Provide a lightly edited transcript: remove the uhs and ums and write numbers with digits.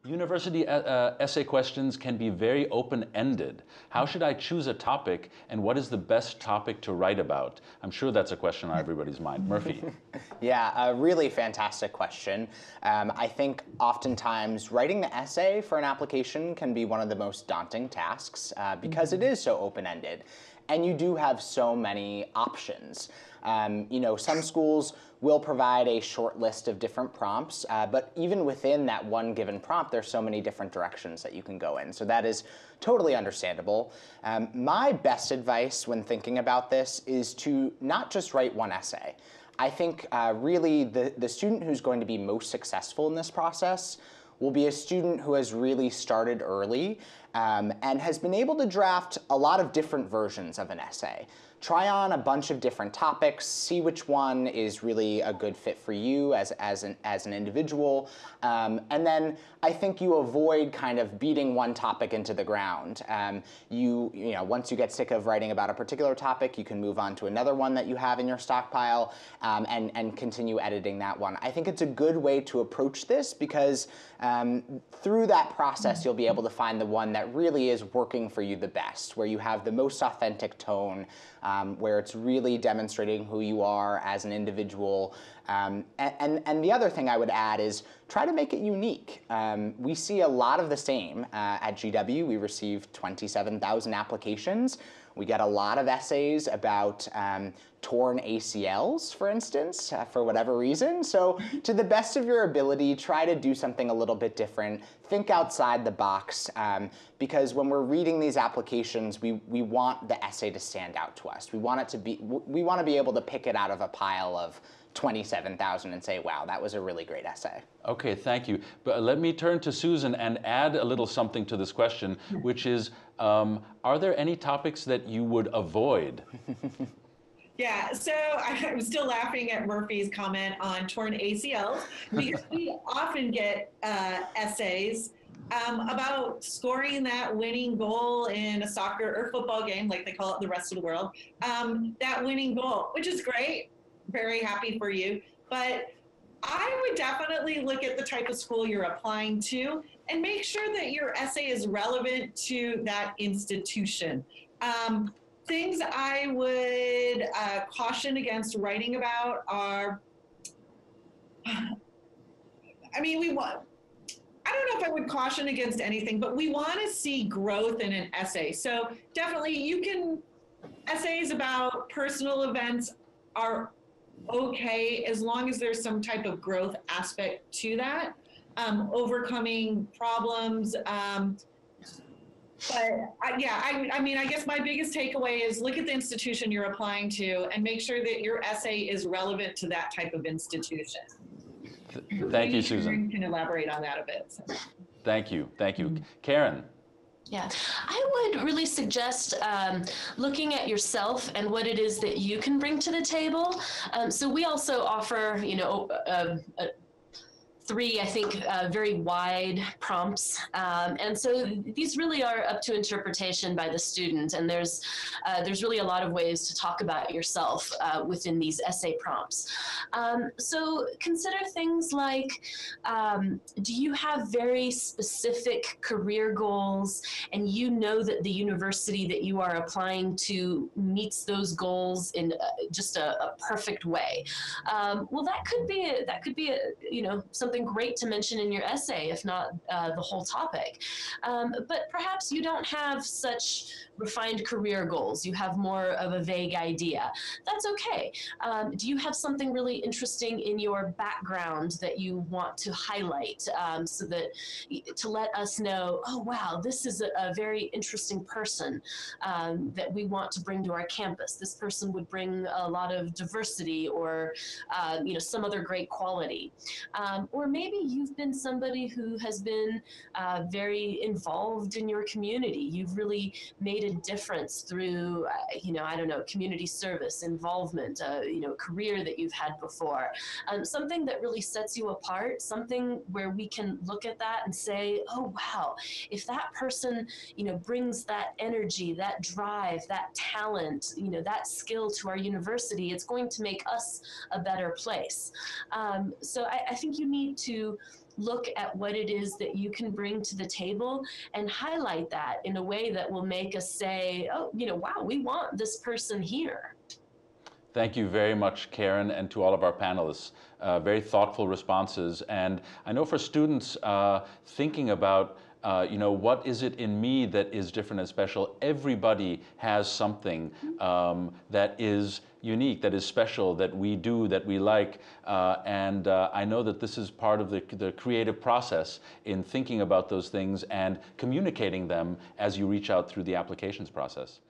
University essay questions can be very open-ended. How should I choose a topic, and what is the best topic to write about? I'm sure that's a question on everybody's mind. Murphy. Yeah, a really fantastic question. I think oftentimes writing the essay for an application can be one of the most daunting tasks because it is so open-ended. And you do have so many options. Some schools will provide a short list of different prompts, but even within that one given prompt, there's so many different directions that you can go in. So that is totally understandable. My best advice when thinking about this is to not just write one essay. I think really the student who's going to be most successful in this process will be a student who has really started early and has been able to draft a lot of different versions of an essay. Try on a bunch of different topics, see which one is really a good fit for you as an individual, and then I think you avoid kind of beating one topic into the ground. Once you get sick of writing about a particular topic, you can move on to another one that you have in your stockpile and continue editing that one. I think it's a good way to approach this because through that process, you'll be able to find the one that really is working for you the best, where you have the most authentic tone, where it's really demonstrating who you are as an individual. And the other thing I would add is try to make it unique. We see a lot of the same at GW. We received 27,000 applications. We get a lot of essays about torn ACLs, for instance, for whatever reason. So to the best of your ability, try to do something a little bit different. Think outside the box, because when we're reading these applications, we want the essay to stand out to us. We want to be able to pick it out of a pile of 27,000 and say, wow, that was a really great essay. Okay, thank you. But let me turn to Susan and add a little something to this question, which is, are there any topics that you would avoid? Yeah, so I'm still laughing at Murphy's comment on torn ACLs because we often get essays about scoring that winning goal in a soccer or football game, like they call it the rest of the world, that winning goal, which is great. Very happy for you. But I would definitely look at the type of school you're applying to and make sure that your essay is relevant to that institution. Things I would caution against writing about are, I don't know if I would caution against anything, but we want to see growth in an essay. So definitely essays about personal events are okay as long as there's some type of growth aspect to that, overcoming problems. I guess my biggest takeaway is look at the institution you're applying to and make sure that your essay is relevant to that type of institution. Thank you, Susan. Karen can elaborate on that a bit. So. Thank you. Thank you. Karen. Yeah, I would really suggest looking at yourself and what it is that you can bring to the table. So we also offer, three, I think, very wide prompts. And so these really are up to interpretation by the student. And there's really a lot of ways to talk about yourself within these essay prompts. So consider things like, do you have very specific career goals and you know that the university that you are applying to meets those goals in just a perfect way? Well, that could be something great to mention in your essay, if not the whole topic. But perhaps you don't have such refined career goals. You have more of a vague idea. That's okay. Do you have something really interesting in your background that you want to highlight so that to let us know, oh, wow, this is a very interesting person that we want to bring to our campus. This person would bring a lot of diversity or some other great quality. Or maybe you've been somebody who has been very involved in your community. You've really made a difference through, community service, involvement, career that you've had before. Something that really sets you apart, something where we can look at that and say, oh, wow, if that person, brings that energy, that drive, that talent, that skill to our university, it's going to make us a better place. So I think you need to look at what it is that you can bring to the table and highlight that in a way that will make us say, oh, wow, we want this person here. Thank you very much, Karen, and to all of our panelists. Very thoughtful responses. And I know for students thinking about what is it in me that is different and special? Everybody has something that is unique, that is special, that we do, that we like. And I know that this is part of the creative process in thinking about those things and communicating them as you reach out through the applications process.